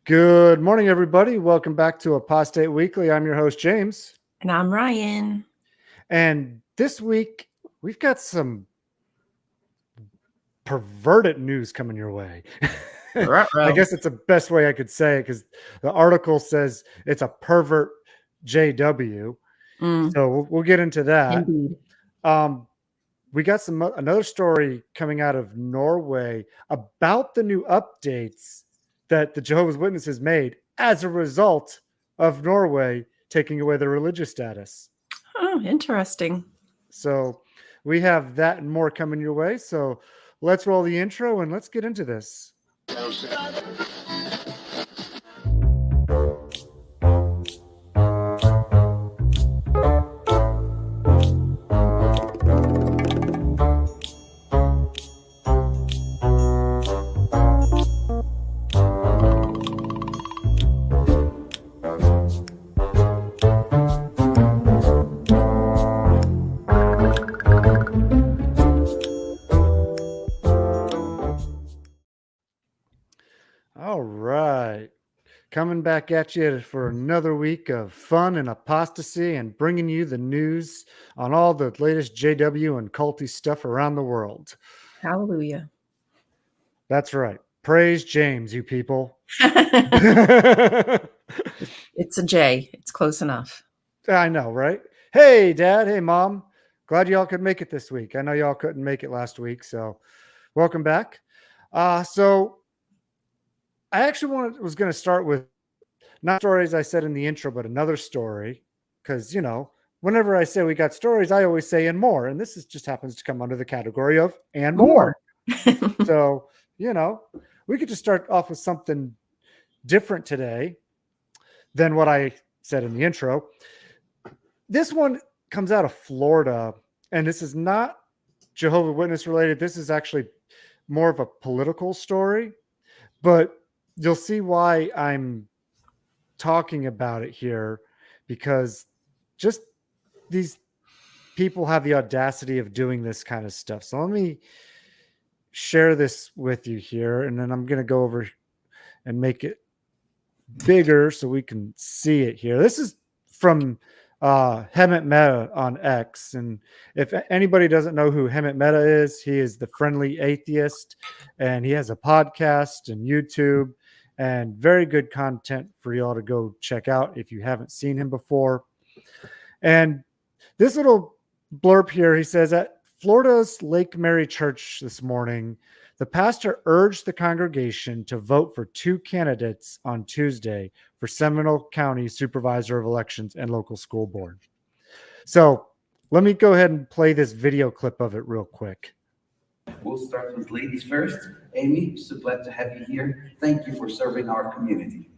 Good morning, everybody. Welcome back to Apostate Weekly. I'm your host, James. And I'm Ryan. And this week, we've got some perverted news coming your way. I guess it's the best way I could say it because the article says it's a pervert JW. So we'll get into that. Indeed. We got another story coming out of Norway about the new updates that the Jehovah's Witnesses made as a result of Norway taking away their religious status. Oh, interesting. So we have that and more coming your way. So let's roll the intro and let's get into this. All right. Coming back at you for another week of fun and apostasy and bringing you the news on all the latest JW and culty stuff around the world. Hallelujah. That's right. Praise James, you people. It's a J. It's close enough. I know, right? Hey, Dad. Hey, Mom. Glad y'all could make it this week. I know y'all couldn't make it last week, so welcome back. So I actually was going to start with not stories I said in the intro, but another story. Because, whenever I say we got stories, I always say and more. And this just happens to come under the category of and more. So, we could just start off with something different today than what I said in the intro. This one comes out of Florida, and this is not Jehovah's Witness related. This is actually more of a political story, but you'll see why I'm talking about it here, because just these people have the audacity of doing this kind of stuff. So let me share this with you here, and then I'm going to go over and make it bigger so we can see it here. This is from Hemant Mehta on X. And if anybody doesn't know who Hemant Mehta is, he is the friendly atheist, and he has a podcast and YouTube and very good content for y'all to go check out if you haven't seen him before. And this little blurb here, he says, at Florida's Lake Mary Church this morning, the pastor urged the congregation to vote for two candidates on Tuesday for Seminole County Supervisor of Elections and local school board. So let me go ahead and play this video clip of it real quick. We'll start with ladies first. Amy, so glad to have you here. Thank you for serving our community.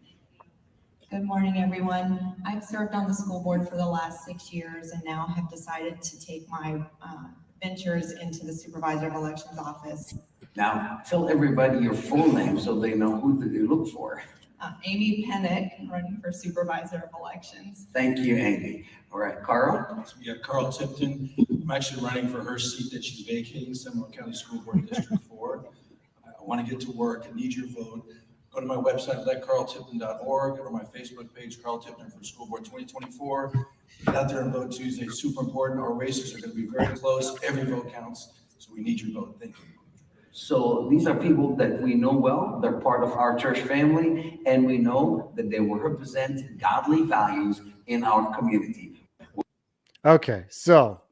Good morning, everyone. I've served on the school board for the last 6 years and now have decided to take my ventures into the Supervisor of Elections office. Now, tell everybody your full name so they know who to look for. Amy Pennick, running for Supervisor of Elections. Thank you, Amy. All right, Carl? Yeah, Carl Tipton. I'm actually running for her seat that she's vacating, Seminole County School Board District 4. I want to get to work. I need your vote. Go to my website, letcarltipton.org, or my Facebook page, Carl Tipton for School Board 2024. Get out there and vote Tuesday. It's super important. Our races are going to be very close. Every vote counts, so we need your vote. Thank you. So these are people that we know well. They're part of our church family, and we know that they will represent godly values in our community. Okay, so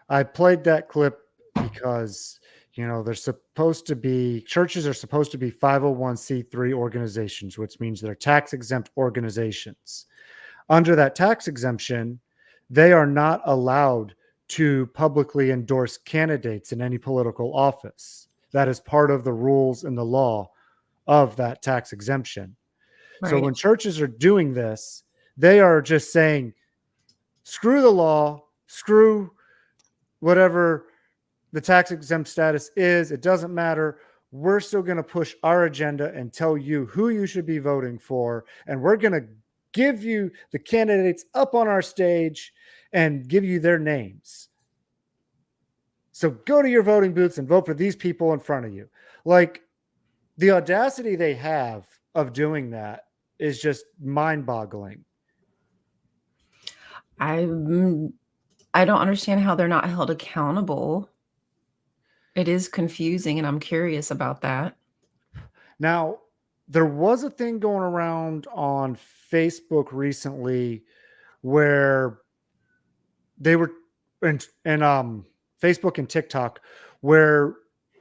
I played that clip because, they're supposed to be, churches are supposed to be 501c3 organizations, which means they're tax-exempt organizations. Under that tax exemption, they are not allowed to publicly endorse candidates in any political office. That is part of the rules and the law of that tax exemption. Right. So when churches are doing this, they are just saying, screw the law, screw whatever the tax exempt status is. It doesn't matter. We're still going to push our agenda and tell you who you should be voting for. And we're going to give you the candidates up on our stage and give you their names. So go to your voting booths and vote for these people in front of you. Like, the audacity they have of doing that is just mind-boggling. I don't understand how they're not held accountable. It is confusing, and I'm curious about that. Now, there was a thing going around on Facebook recently where they were and Facebook and TikTok, where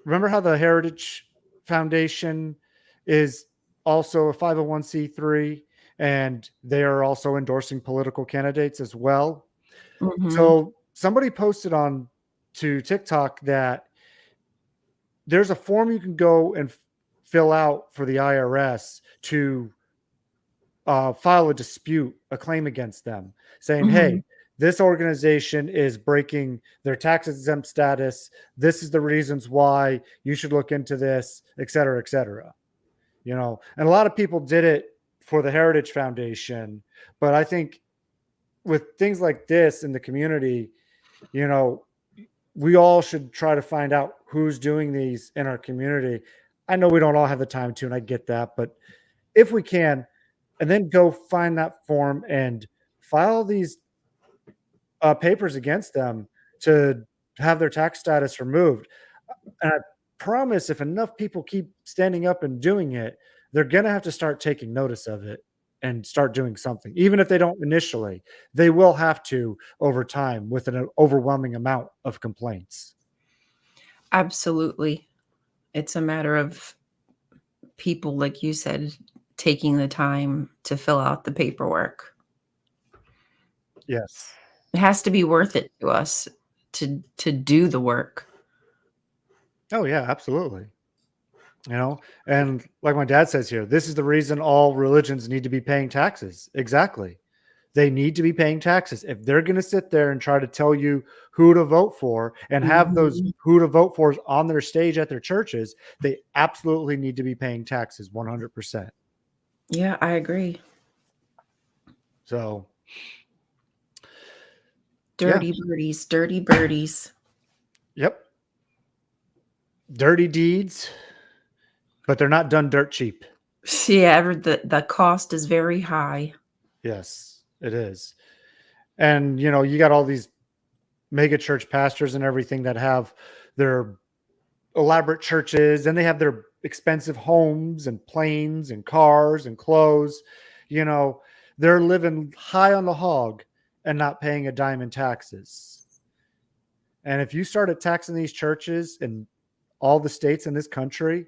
remember how the Heritage Foundation is also a 501c3 and they are also endorsing political candidates as well. Mhm. So somebody posted on to TikTok that there's a form you can go and fill out for the IRS to file a dispute, a claim against them, saying, hey, Mhm. this organization is breaking their tax exempt status. This is the reasons why you should look into this, et cetera, et cetera. You know, and a lot of people did it for the Heritage Foundation. But I think with things like this in the community, you know, we all should try to find out who's doing these in our community. I know we don't all have the time to, and I get that, but if we can, and then go find that form and file these papers against them to have their tax status removed. And I promise if enough people keep standing up and doing it, they're going to have to start taking notice of it and start doing something. Even if they don't initially, they will have to over time with an overwhelming amount of complaints. Absolutely. It's a matter of people, like you said, taking the time to fill out the paperwork. Yes. It has to be worth it to us to do the work. Oh, yeah, absolutely. You know, and like my dad says here, this is the reason all religions need to be paying taxes. Exactly. They need to be paying taxes. If they're going to sit there and try to tell you who to vote for and have those Mhm. who to vote for on their stage at their churches, they absolutely need to be paying taxes 100%. Yeah, I agree. So, Dirty birdies, dirty birdies. yep. Dirty deeds, but they're not done dirt cheap. Yeah, the cost is very high. Yes, it is. And, you know, you got all these mega church pastors and everything that have their elaborate churches and they have their expensive homes and planes and cars and clothes. You know, they're living high on the hog and not paying a dime in taxes. And if you started taxing these churches in all the states in this country,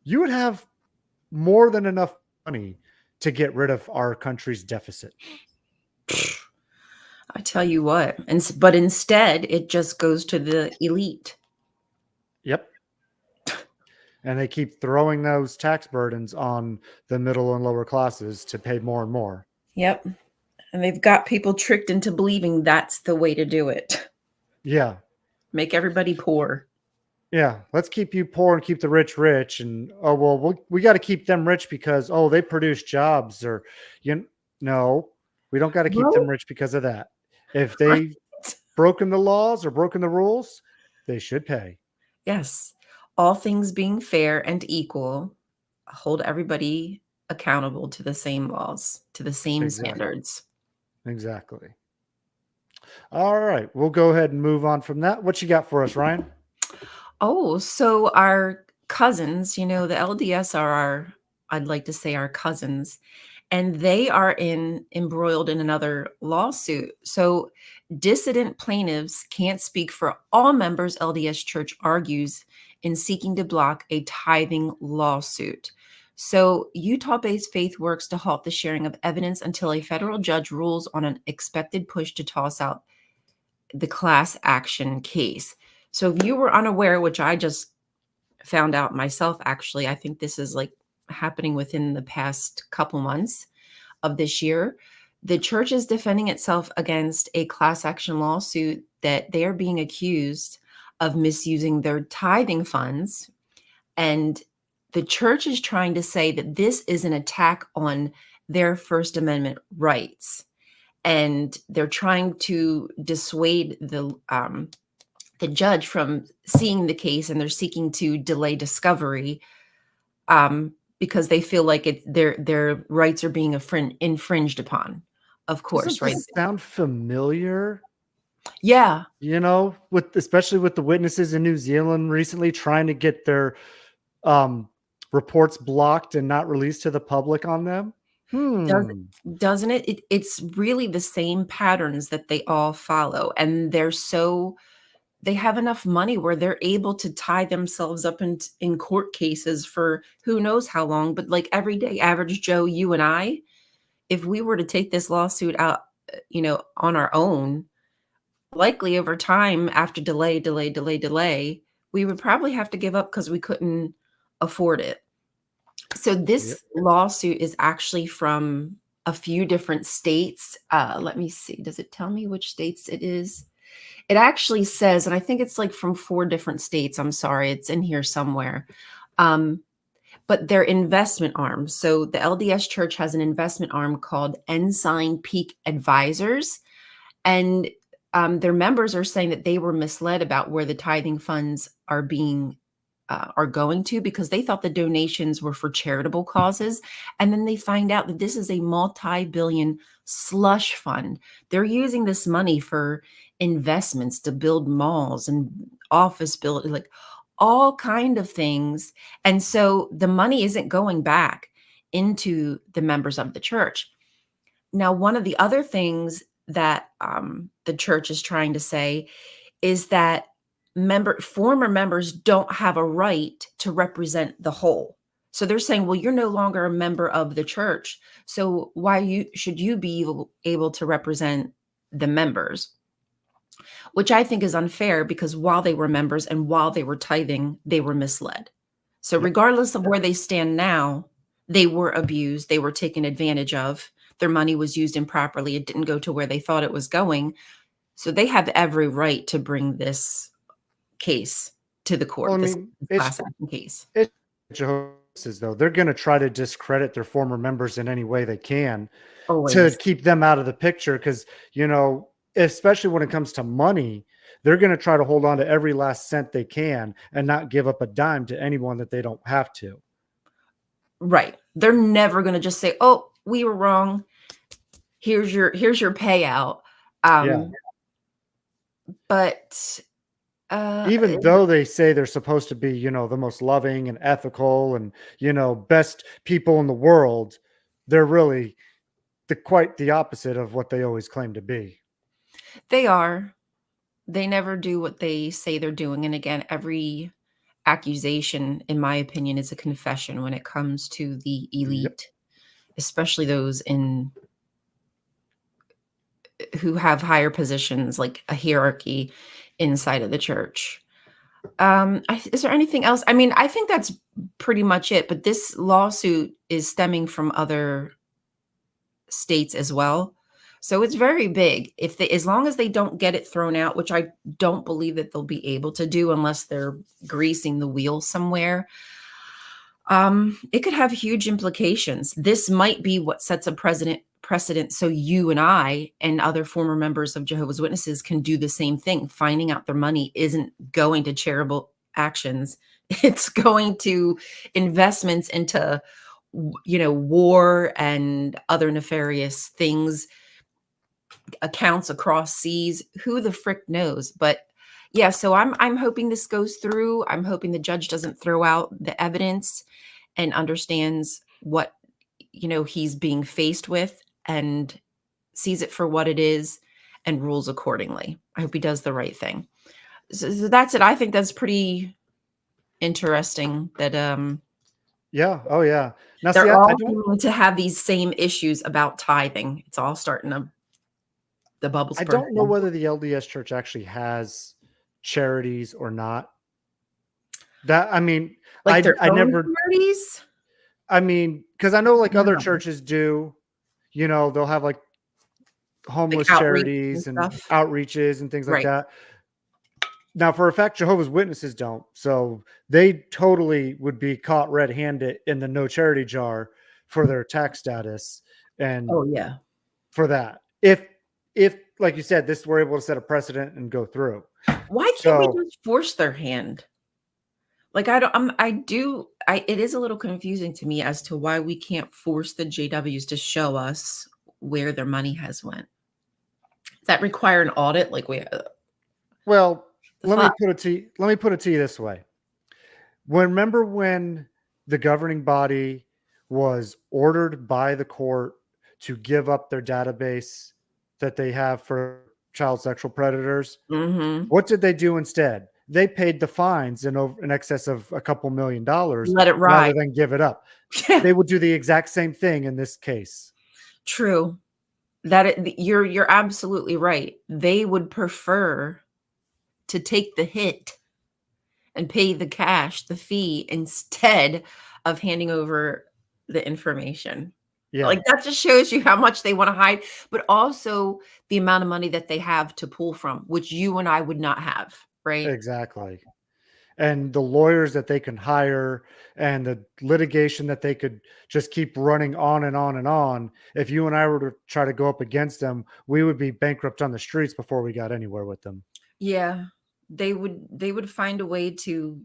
you would have more than enough money to get rid of our country's deficit. I tell you what. But instead, it just goes to the elite. Yep. And they keep throwing those tax burdens on the middle and lower classes to pay more and more. Yep. And they've got people tricked into believing that's the way to do it. Yeah. Make everybody poor. Yeah. Let's keep you poor and keep the rich rich. And, oh, well, we got to keep them rich because, oh, they produce jobs or, no, we don't got to keep them rich because of that. If they've broken the laws or broken the rules, they should pay. Yes. All things being fair and equal, hold everybody accountable to the same laws, to the same standards. Exactly. All right. We'll go ahead and move on from that. What you got for us, Ryan? Oh, so our cousins, the LDS are I'd like to say our cousins, and they are embroiled in another lawsuit. So dissident plaintiffs can't speak for all members, LDS Church argues, in seeking to block a tithing lawsuit. So Utah-based Faith works to halt the sharing of evidence until a federal judge rules on an expected push to toss out the class action case. So if you were unaware, which I just found out myself, actually, I think this is like happening within the past couple months of this year, the church is defending itself against a class action lawsuit that they are being accused of misusing their tithing funds. And the church is trying to say that this is an attack on their First Amendment rights. And they're trying to dissuade the judge from seeing the case, and they're seeking to delay discovery because they feel like their rights are being infringed upon. Of course, Doesn't right? this sound familiar? Yeah. Especially with the witnesses in New Zealand recently trying to get their reports blocked and not released to the public on them. Doesn't it? It's really the same patterns that they all follow, and they have enough money where they're able to tie themselves up in court cases for who knows how long. But like everyday average Joe, you and I, if we were to take this lawsuit out, on our own, likely over time, after delay, we would probably have to give up because we couldn't afford it. So this lawsuit is actually from a few different states. Let me see. Does it tell me which states it is? It actually says, and I think it's like from 4 different states. I'm sorry, it's in here somewhere. But they're investment arms. So the LDS Church has an investment arm called Ensign Peak Advisors. And their members are saying that they were misled about where the tithing funds are going to, because they thought the donations were for charitable causes. And then they find out that this is a multi-billion slush fund. They're using this money for investments to build malls and office buildings, like all kind of things. And so the money isn't going back into the members of the church. Now, one of the other things that the church is trying to say is that former members don't have a right to represent the whole. So they're saying, well, you're no longer a member of the church, so why should you be able to represent the members? Which I think is unfair, because while they were members and while they were tithing, they were misled. So regardless of where they stand now, they were abused, they were taken advantage of, their money was used improperly, it didn't go to where they thought it was going. So they have every right to bring this case to the court. Well, I this mean, class action case. It's Jehovah's Witnesses, though. They're going to try to discredit their former members in any way they can to Always. keep them out of the picture, because, especially when it comes to money, they're going to try to hold on to every last cent they can and not give up a dime to anyone that they don't have to. Right. They're never going to just say, oh, we were wrong, here's your payout. But even though they say they're supposed to be, the most loving and ethical and, best people in the world, they're really quite the opposite of what they always claim to be. They are. They never do what they say they're doing. And again, every accusation, in my opinion, is a confession when it comes to the elite, especially those who have higher positions, like a hierarchy inside of the church. Is there anything else? I mean, I think that's pretty much it, but this lawsuit is stemming from other states as well. So it's very big. As long as they don't get it thrown out, which I don't believe that they'll be able to do unless they're greasing the wheel somewhere, it could have huge implications. This might be what sets a precedent so you and I and other former members of Jehovah's Witnesses can do the same thing. Finding out their money isn't going to charitable actions. It's going to investments into, war and other nefarious things, accounts across seas. Who the frick knows? But yeah, so I'm hoping this goes through. I'm hoping the judge doesn't throw out the evidence and understands what he's being faced with and sees it for what it is and rules accordingly. I hope he does the right thing. So that's it. I think that's pretty interesting that yeah. Oh yeah. Now they're see, all I don't going to have these same issues about tithing. It's all starting to the bubbles. I don't know whether the LDS Church actually has charities or not. I never charities. I mean, because I know like other churches do, they'll have like homeless Like charities and outreaches and things like that. Now, for a fact, Jehovah's Witnesses don't. So they totally would be caught red-handed in the no charity jar for their tax status. And for that, if like you said, this were able to set a precedent and go through. Why can't we just force their hand? Like it is a little confusing to me as to why we can't force the JWs to show us where their money has went. Does that require an audit? Like Well, The let me fuck? put it to you this way. Remember when the governing body was ordered by the court to give up their database that they have for child sexual predators? Mm-hmm. What did they do instead? They paid the fines in excess of a couple $1 million Let it rather ride. than give it up. They would do the exact same thing in this case. True. You're absolutely right. They would prefer to take the hit and pay the cash, the fee, instead of handing over the information. Yeah, Like, that just shows you how much they want to hide, but also the amount of money that they have to pull from, which you and I would not have, right? exactly. And the lawyers that they can hire and the litigation that they could just keep running on and on and on. If you and I were to try to go up against them, we would be bankrupt on the streets before we got anywhere with them. Yeah. They would find a way to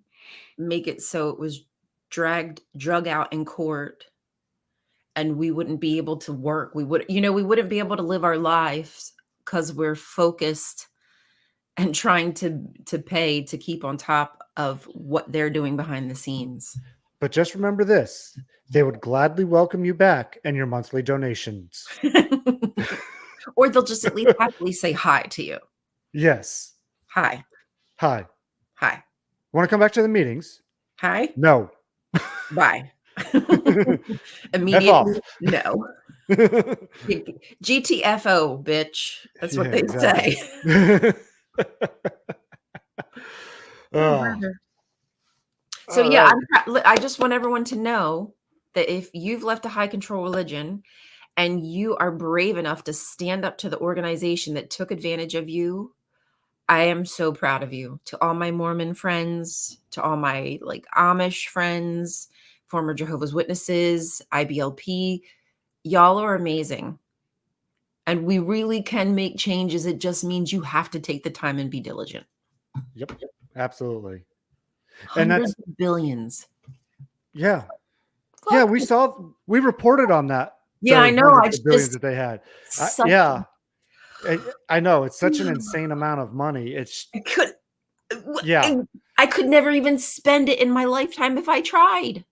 make it so it was drug out in court, and we wouldn't be able to work. We wouldn't be able to live our lives because we're focused and trying to pay to keep on top of what they're doing behind the scenes. But just remember this, they would gladly welcome you back and your monthly donations. Or they'll just at least happily say hi to you. Yes. Hi. Hi. Hi. Want to come back to the meetings? Hi. No. Bye. F Immediately. off. No. GTFO, bitch. That's what Yeah, they exactly. say. Oh. So All yeah, right. I just want everyone to know that if you've left a high control religion and you are brave enough to stand up to the organization that took advantage of you, I am so proud of you. To all my Mormon friends, to all my Amish friends, former Jehovah's Witnesses, IBLP, y'all are amazing. And we really can make changes. It just means you have to take the time and be diligent. Yep. Absolutely. And Hundreds of billions. yeah. Yeah, we reported on that. Yeah, I those know. hundreds of billions that they had. Yeah. I know it's such an insane amount of money. I could never even spend it in my lifetime if I tried.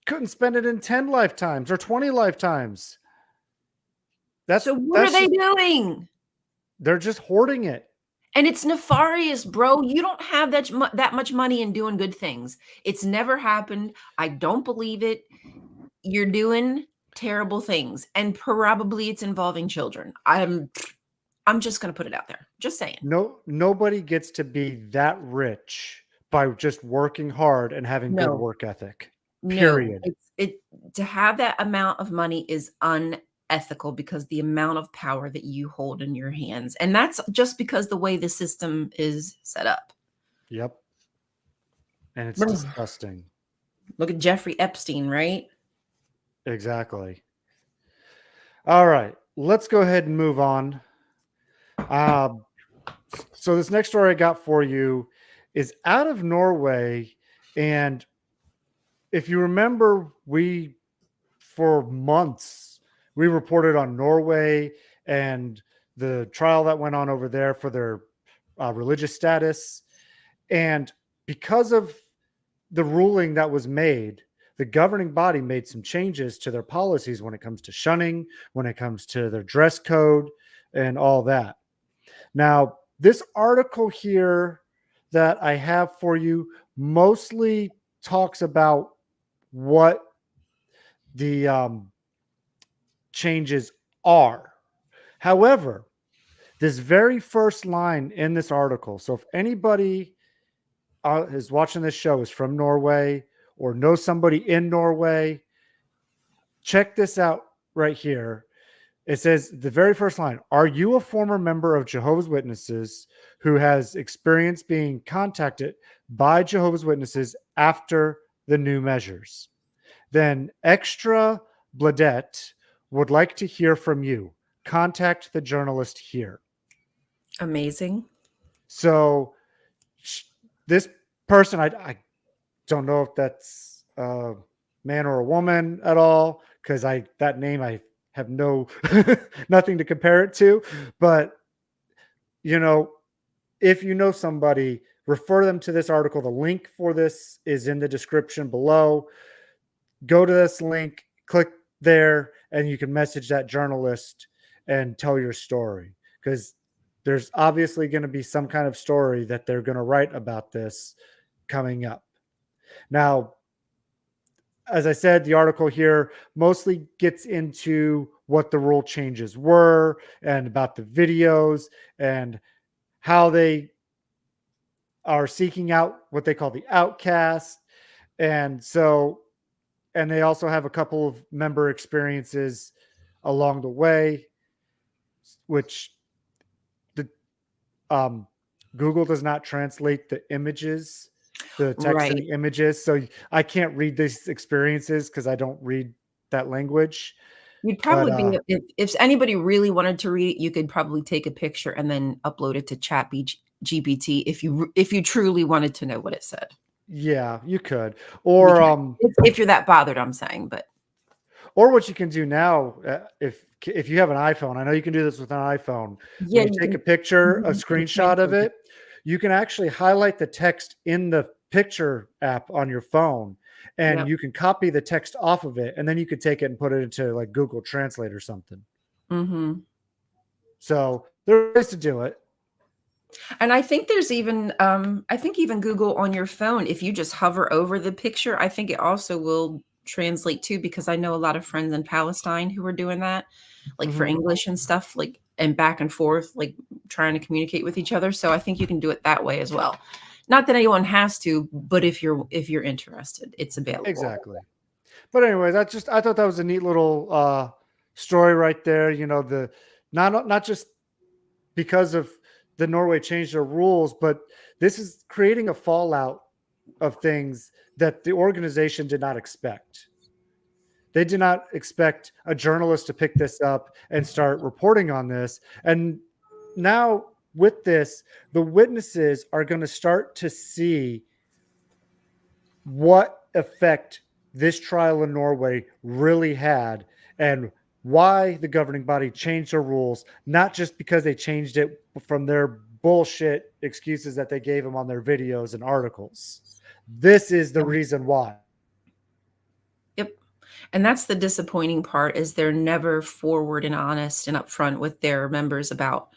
Couldn't spend it in 10 lifetimes or 20 lifetimes. So what are they doing? They're just hoarding it. And it's nefarious, bro. You don't have that much money in doing good things. It's never happened. I don't believe it. You're doing terrible things, and probably it's involving children. I'm just going to put it out there. Just saying. Nobody gets to be that rich by just working hard and having good work ethic. Period. No, to have that amount of money is unethical because the amount of power that you hold in your hands. And that's just because the way the system is set up. Yep. And it's disgusting. Look at Jeffrey Epstein, right? Exactly. All right. Let's go ahead and move on. So this next story I got for you is out of Norway. And if you remember, for months, we reported on Norway and the trial that went on over there for their religious status. And because of the ruling that was made, the governing body made some changes to their policies when it comes to shunning, when it comes to their dress code and all that. Now, this article here that I have for you mostly talks about what the changes are. However, this very first line in this article, so if anybody is watching this show is from Norway or knows somebody in Norway, check this out right here. It says the very first line, are you a former member of Jehovah's Witnesses who has experienced being contacted by Jehovah's Witnesses after the new measures? Then Extra Bladette would like to hear from you. Contact the journalist here. Amazing. So this person, don't know if that's a man or a woman at all, because that name I have nothing to compare it to. But if you know somebody, refer them to this article. The link for this is in the description below. Go to this link, click there, and you can message that journalist and tell your story, because there's obviously going to be some kind of story that they're going to write about this coming up. Now, as I said, the article here mostly gets into what the rule changes were and about the videos and how they are seeking out what they call the outcast. And they also have a couple of member experiences along the way, which Google does not translate the images, the text and Right. the images. So I can't read these experiences because I don't read that language. You'd probably be if anybody really wanted to read it, you could probably take a picture and then upload it to GPT if you truly wanted to know what it said. Yeah, you could. Or if you're that bothered, I'm saying, but or what you can do now, if you have an iPhone, I know you can do this with an iPhone. yeah, When you take a picture, a screenshot of it, you can actually highlight the text in the picture app on your phone, and you can copy the text off of it, and then you could take it and put it into like Google Translate or something. Mm-hmm. So there are ways to do it. And I think there's even even Google on your phone, if you just hover over the picture, I think it also will translate too, because I know a lot of friends in Palestine who are doing that, like for English and stuff, like, and back and forth, like trying to communicate with each other. So I think you can do it that way as well. Not that anyone has to, but if you're interested, it's available. Exactly. But anyways, I thought that was a neat little story right there. Not just because of the Norway changed their rules, but this is creating a fallout of things that the organization did not expect. They did not expect a journalist to pick this up and start reporting on this. And now with this, the witnesses are going to start to see what effect this trial in Norway really had and why the governing body changed their rules, not just because they changed it from their bullshit excuses that they gave them on their videos and articles. This is the reason why. Yep. And that's the disappointing part, is they're never forward and honest and upfront with their members about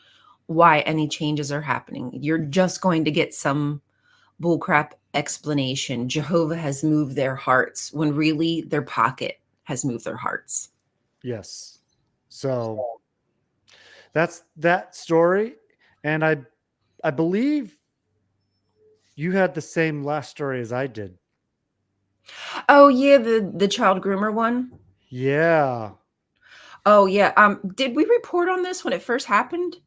why any changes are happening. You're just going to get some bullcrap explanation. Jehovah has moved their hearts, when really their pocket has moved their hearts. Yes. So that's that story. And I believe you had the same last story as I did. Oh yeah, the child groomer one. Yeah. Oh yeah. Did we report on this when it first happened?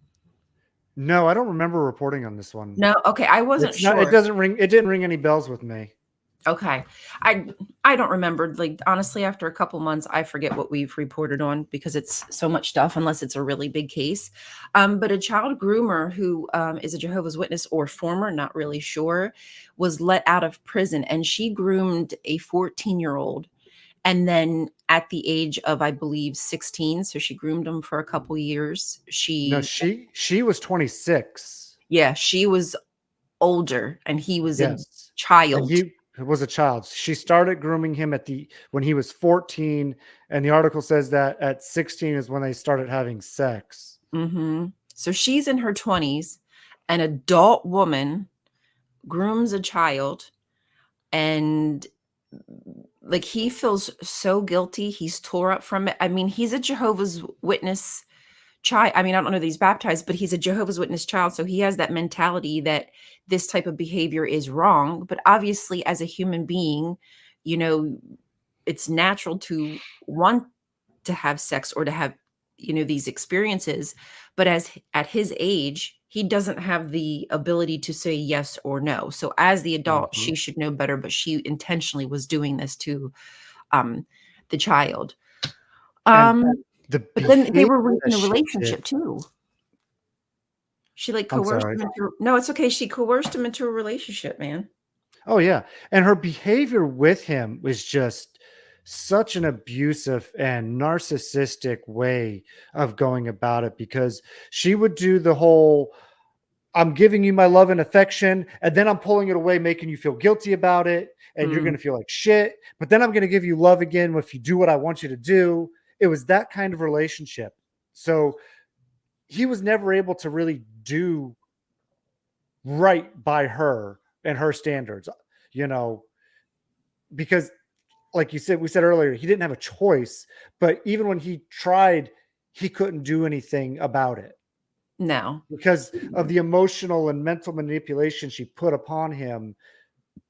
No, I don't remember reporting on this one. No. Okay, I wasn't sure. It didn't ring any bells with me. Okay. I don't remember. Like, honestly, after a couple months, I forget what we've reported on because it's so much stuff, unless it's a really big case. But a child groomer who is a Jehovah's Witness or former, not really sure, was let out of prison, and she groomed a 14-year-old. And then at the age of, I believe, 16, so she groomed him for a couple years. She was 26. Yeah, she was older, and he was a child. And he was a child. She started grooming him when he was 14, and the article says that at 16 is when they started having sex. Mm-hmm. So she's in her 20s. An adult woman grooms a child, and like, he feels so guilty. He's tore up from it. I mean, he's a Jehovah's Witness child. I mean, I don't know that he's baptized, but he's a Jehovah's Witness child. So he has that mentality that this type of behavior is wrong. But obviously, as a human being, it's natural to want to have sex or to have, these experiences. But at his age, he doesn't have the ability to say yes or no. So as the adult, she should know better, but she intentionally was doing this to the child. But then they were in a relationship too. She coerced him into, no, it's okay. She coerced him into a relationship, man. Oh yeah. And her behavior with him was just such an abusive and narcissistic way of going about it, because she would do the whole, I'm giving you my love and affection, and then I'm pulling it away, making you feel guilty about it, and you're going Mm. to feel like shit. But then I'm going to give you love again if you do what I want you to do. It was that kind of relationship. So he was never able to really do right by her and her standards, you know, because like you said, we said earlier, he didn't have a choice, but even when he tried, he couldn't do anything about it No. because of the emotional and mental manipulation she put upon him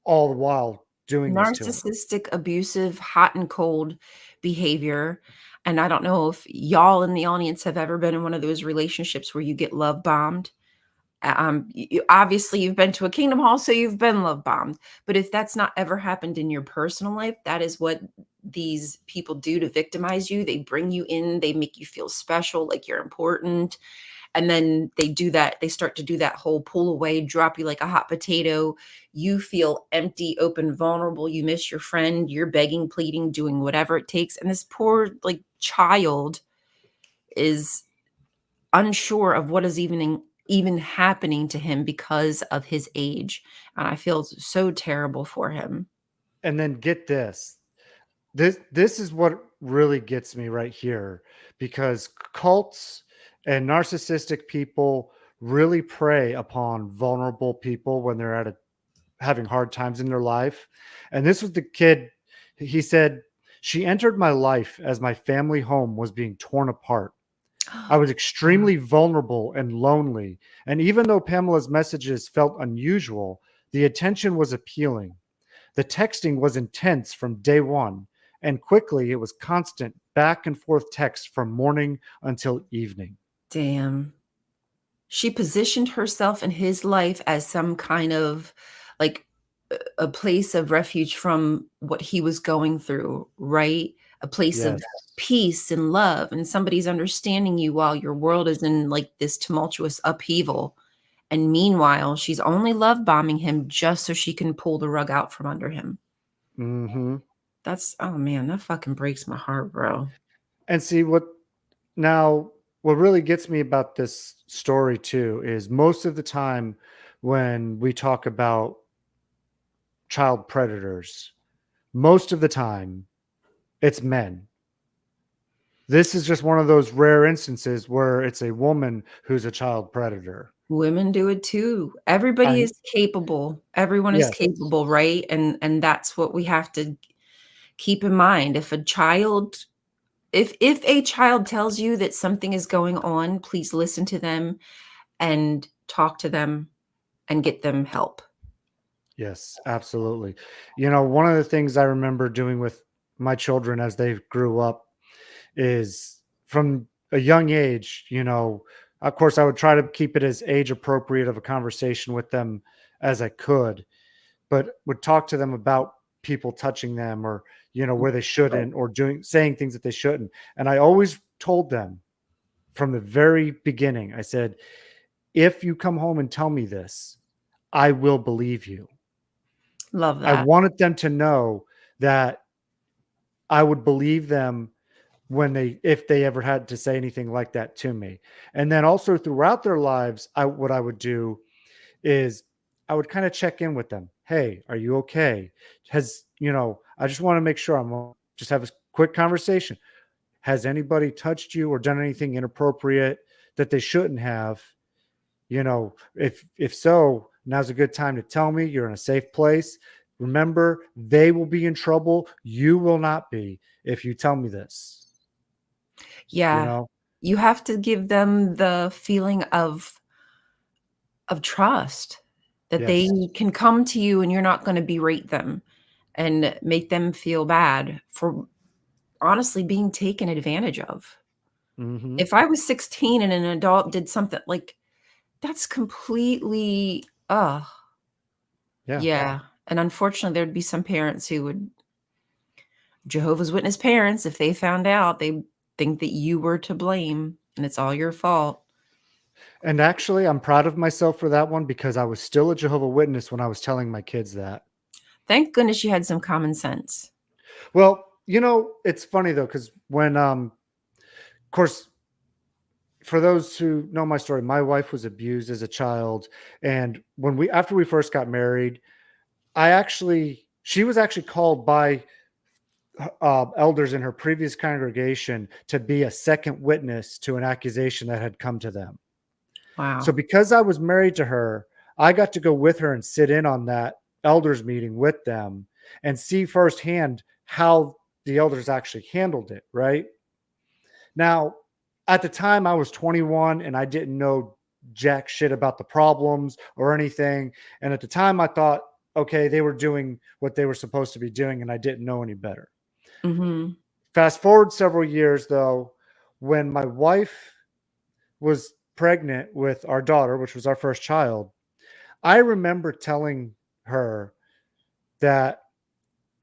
all the while doing this to him. Narcissistic, abusive, hot and cold behavior. And I don't know if y'all in the audience have ever been in one of those relationships where you get love bombed. Obviously you've been to a kingdom hall, so you've been love bombed. But if that's not ever happened in your personal life, that is what these people do to victimize you. They bring you in, they make you feel special, like you're important. And then they start to do that whole pull away, drop you like a hot potato. You feel empty, open, vulnerable. You miss your friend. You're begging, pleading, doing whatever it takes. And this poor like child is unsure of what is even happening to him because of his age. And I feel so terrible for him. And then get this. This is what really gets me right here, because cults and narcissistic people really prey upon vulnerable people when they're having hard times in their life. And this was the kid. He said, she entered my life as my family home was being torn apart. I was extremely vulnerable and lonely. And even though Pamela's messages felt unusual, the attention was appealing. The texting was intense from day one, and quickly it was constant back and forth text from morning until evening. Damn. She positioned herself in his life as some kind of like a place of refuge from what he was going through, right? A place of Yes. peace and love, and somebody's understanding you while your world is in like this tumultuous upheaval. And meanwhile, she's only love bombing him just so she can pull the rug out from under him. Mm-hmm. Oh man, that fucking breaks my heart, bro. And see what really gets me about this story too is most of the time when we talk about child predators, most of the time it's men. This is just one of those rare instances where it's a woman who's a child predator. Women do it too. Everybody I is capable. Everyone is Yes. capable, right? And that's what we have to keep in mind. If a child tells you that something is going on, please listen to them and talk to them and get them help. Yes, absolutely. You know, one of the things I remember doing with my children as they grew up is from a young age, you know, of course, I would try to keep it as age appropriate of a conversation with them as I could, but would talk to them about people touching them or, you know, where they shouldn't or saying things that they shouldn't. And I always told them from the very beginning, I said, if you come home and tell me this, I will believe you. Love I that. wanted them to know that I would believe them if they ever had to say anything like that to me. And then also throughout their lives, what I would do is I would kind of check in with them. Hey, are you okay? I just want to make sure just have a quick conversation. Has anybody touched you or done anything inappropriate that they shouldn't have? You know, if so, now's a good time to tell me. You're in a safe place. Remember, they will be in trouble. You will not be if you tell me this. You Yeah. know? You have to give them the feeling of trust that they Yes. can come to you and you're not going to berate them and make them feel bad for honestly being taken advantage of. Mhm. If I was 16 and an adult did something like that's completely Yeah. yeah. And unfortunately there'd be some parents who would Jehovah's Witness parents, if they found out, they think that you were to blame and it's all your fault. And actually, I'm proud of myself for that one because I was still a Jehovah's Witness when I was telling my kids that. Thank goodness you had some common sense. Well, it's funny though, because when, of course, for those who know my story, my wife was abused as a child. And after we first got married, she was actually called by elders in her previous congregation to be a second witness to an accusation that had come to them. Wow. So because I was married to her, I got to go with her and sit in on that elders meeting with them and see firsthand how the elders actually handled it. Right now, at the time I was 21 and I didn't know jack shit about the problems or anything. And at the time I thought, okay, they were doing what they were supposed to be doing and I didn't know any better. Mm-hmm. Fast forward several years though, when my wife was pregnant with our daughter, which was our first child, I remember telling her that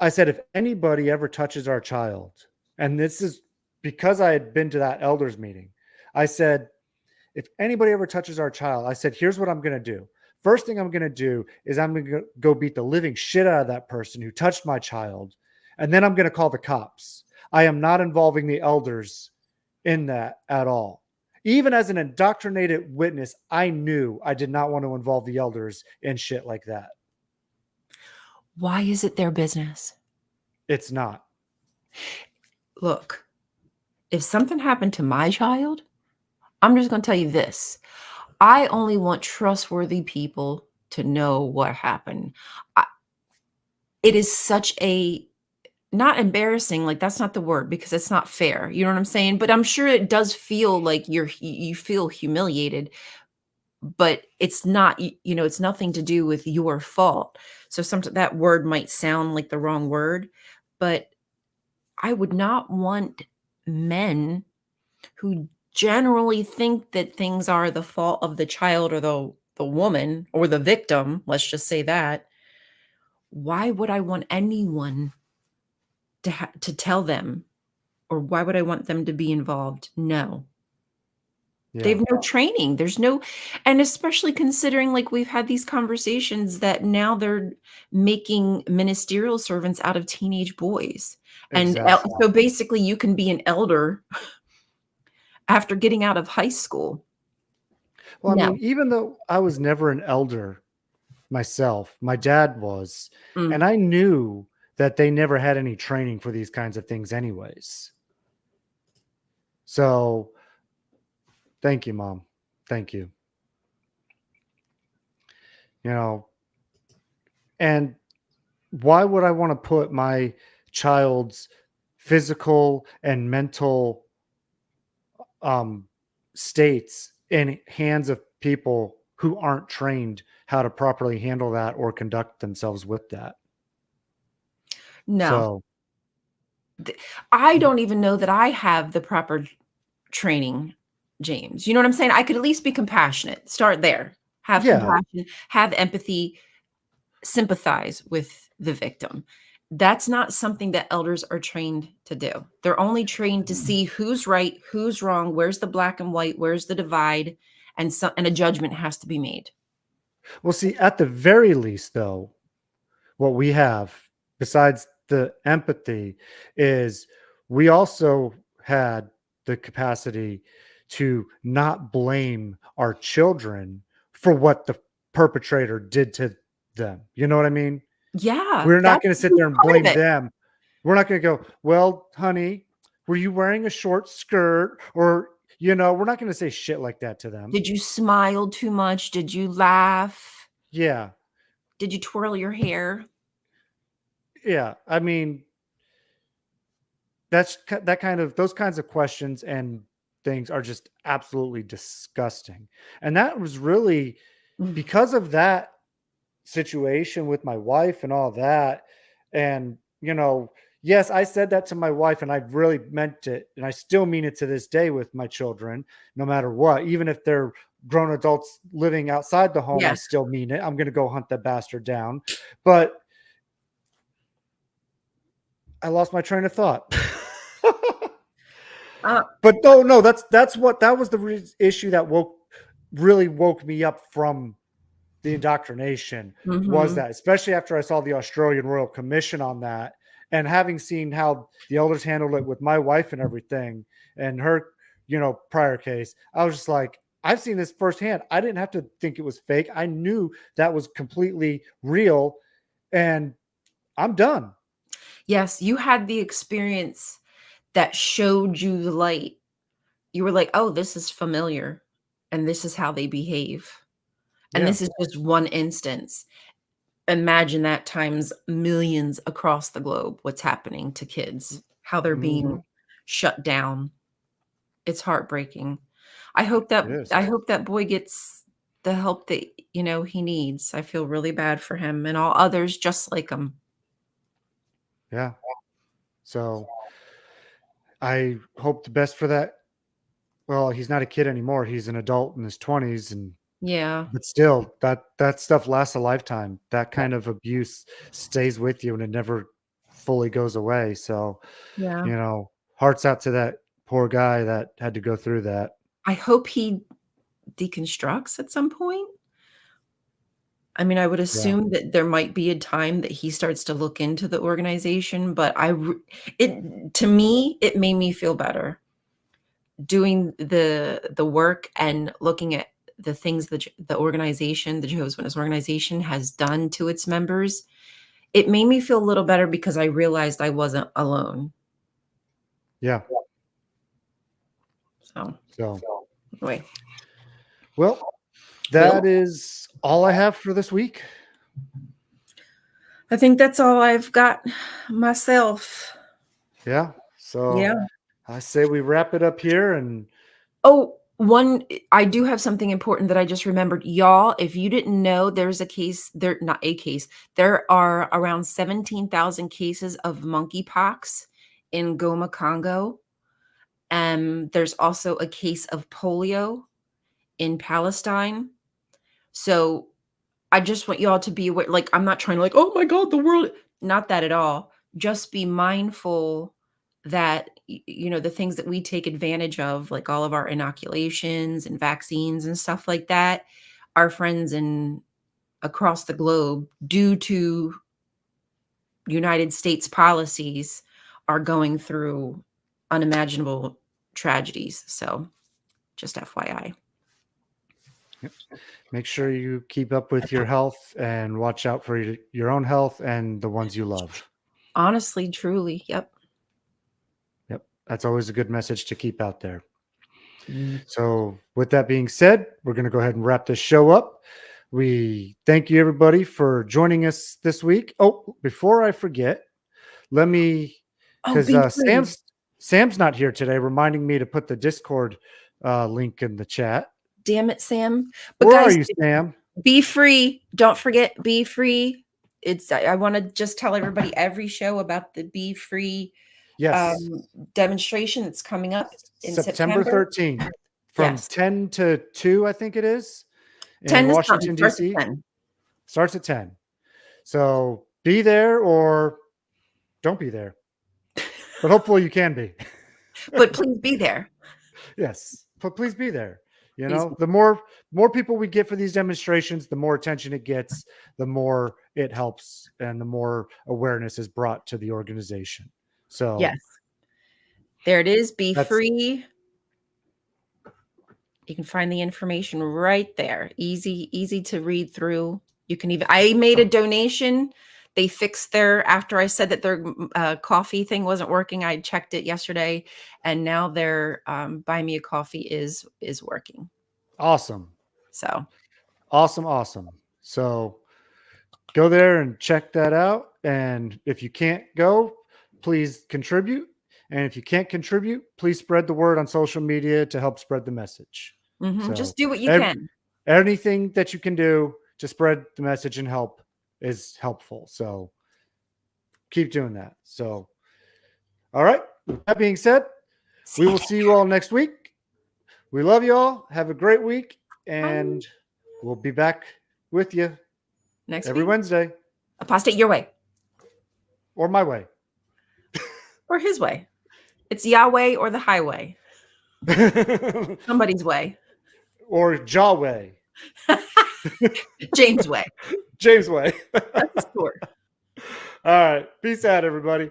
I said, if anybody ever touches our child, and this is because I had been to that elders meeting, I said, if anybody ever touches our child, I said, here's what I'm going to do. First thing I'm going to do is I'm going to go beat the living shit out of that person who touched my child. And then I'm going to call the cops. I am not involving the elders in that at all. Even as an indoctrinated witness, I knew I did not want to involve the elders in shit like that. Why is it their business? It's not. Look, if something happened to my child, I'm just going to tell you this. I only want trustworthy people to know what happened. It is such a, not embarrassing, like that's not the word because it's not fair. You know what I'm saying? But I'm sure it does feel like you feel humiliated, but it's not, it's nothing to do with your fault. So sometimes that word might sound like the wrong word, but I would not want men who generally think that things are the fault of the child or the woman or the victim, let's just say that. Why would I want anyone to tell them, or why would I want them to be involved? No. They Yeah. have no training. There's no, and especially considering like we've had these conversations that now they're making ministerial servants out of teenage boys. And Exactly. so basically you can be an elder after getting out of high school. Well, I No. mean, even though I was never an elder myself, my dad was, Mm. and I knew that they never had any training for these kinds of things anyways. So thank you, Mom. Thank you. And why would I want to put my child's physical and mental states in hands of people who aren't trained how to properly handle that or conduct themselves with that? No. So I don't even know that I have the proper training, James. You know what I'm saying? I could at least be compassionate. Start there. Have yeah, compassion, have empathy, sympathize with the victim. That's not something that elders are trained to do. They're only trained to see who's right, who's wrong, where's the black and white, where's the divide, and a judgment has to be made. well, see, at the very least, though, what we have besides the empathy is we also had the capacity to not blame our children for what the perpetrator did to them. You know what I mean? Yeah, We're not that's going to sit a there and part of blame it. them. We're not going to go, well, honey, were you wearing a short skirt? Or, we're not going to say shit like that to them. Did you smile too much? Did you laugh? Yeah. Did you twirl your hair? Yeah. I mean, those kinds of questions and things are just absolutely disgusting. And that was really because of that situation with my wife and all that. And, yes, I said that to my wife and I really meant it. And I still mean it to this day with my children, no matter what, even if they're grown adults living outside the home, I Yeah. still mean it. I'm going to go hunt that bastard down. But I lost my train of thought. But no, that was the issue that really woke me up from the indoctrination was Mhm. that, especially after I saw the Australian Royal Commission on that, and having seen how the elders handled it with my wife and everything, and her, prior case, I was just like, I've seen this firsthand. I didn't have to think it was fake. I knew that was completely real, and I'm done. Yes, you had the experience that showed you the light. You were like, "Oh, this is familiar, and this is how they behave, and Yeah. this is just one instance." Imagine that times millions across the globe, what's happening to kids, how they're Hmm. being shut down. It's heartbreaking. It is. I hope that boy gets the help that, he needs. I feel really bad for him and all others just like him. Yeah. So I hope the best for that. Well, he's not a kid anymore. He's an adult in his 20s, and Yeah. but still, that stuff lasts a lifetime. That kind of abuse stays with you and it never fully goes away. So, Yeah. hearts out to that poor guy that had to go through that. I hope he deconstructs at some point. I mean, I would Yeah. assume that there might be a time that he starts to look into the organization, but to me, it made me feel better doing the work and looking at the things that the organization, the Jehovah's Witness organization, has done to its members. It made me feel a little better because I realized I wasn't alone. Yeah. So, So, anyway, well, Will, that is all I have for this week. I think that's all I've got myself. Yeah. So Yeah. I say we wrap it up here, and Oh, I do have something important that I just remembered. Y'all, if you didn't know, there's a case, not a case, there are around 17,000 cases of monkeypox in Goma, Congo. There's also a case of polio in Palestine. So I just want y'all to be aware. Like, I'm not trying to oh my God, the world, not that at all. Just be mindful that, the things that we take advantage of, like all of our inoculations and vaccines and stuff like that, our friends across the globe, due to United States policies, are going through unimaginable tragedies. So just FYI. make sure you keep up with your health and watch out for your own health and the ones you love. Honestly, truly. Yep. Yep. That's always a good message to keep out there. Mm. So, with that being said, we're going to go ahead and wrap this show up. We thank you, everybody, for joining us this week. Oh, before I forget, let me, Oh, because be free. Sam's not here today, reminding me to put the Discord link in the chat. Damn it, Sam. But Where are guys, you, Sam? be free. Don't forget, be free. I want to just tell everybody every show about the Be Free Yes, demonstration that's coming up in September September. 13th from Yes. 10 to 2, I think it is, 10 in to 7. Washington, Starts at D.C. 10. Starts at 10. So be there or don't be there. But hopefully you can be. But please be there. Yes, but please be there. Please. The more people we get for these demonstrations, the more attention it gets, the more it helps, and the more awareness is brought to the organization. So Yes. There it is. Be that's free. You can find the information right there. Easy to read through. You can I made a donation. They fixed after I said that their coffee thing wasn't working. I checked it yesterday, and now their buy me a coffee is working. awesome. So Awesome. So go there and check that out. And if you can't go, please contribute. And if you can't contribute, please spread the word on social media to help spread the message. So just do what you can. Anything that you can do to spread the message and help is helpful. So keep doing that. So, all right. With that being said, we will see you all next week. We love you all. Have a great week. And we'll be back with you Next every week. Wednesday. Apostate your way. Or my way. Or his way. It's Yahweh or the highway. Somebody's way. Or Jawway. James Way. James Way. That's the score. All right. Peace out, everybody.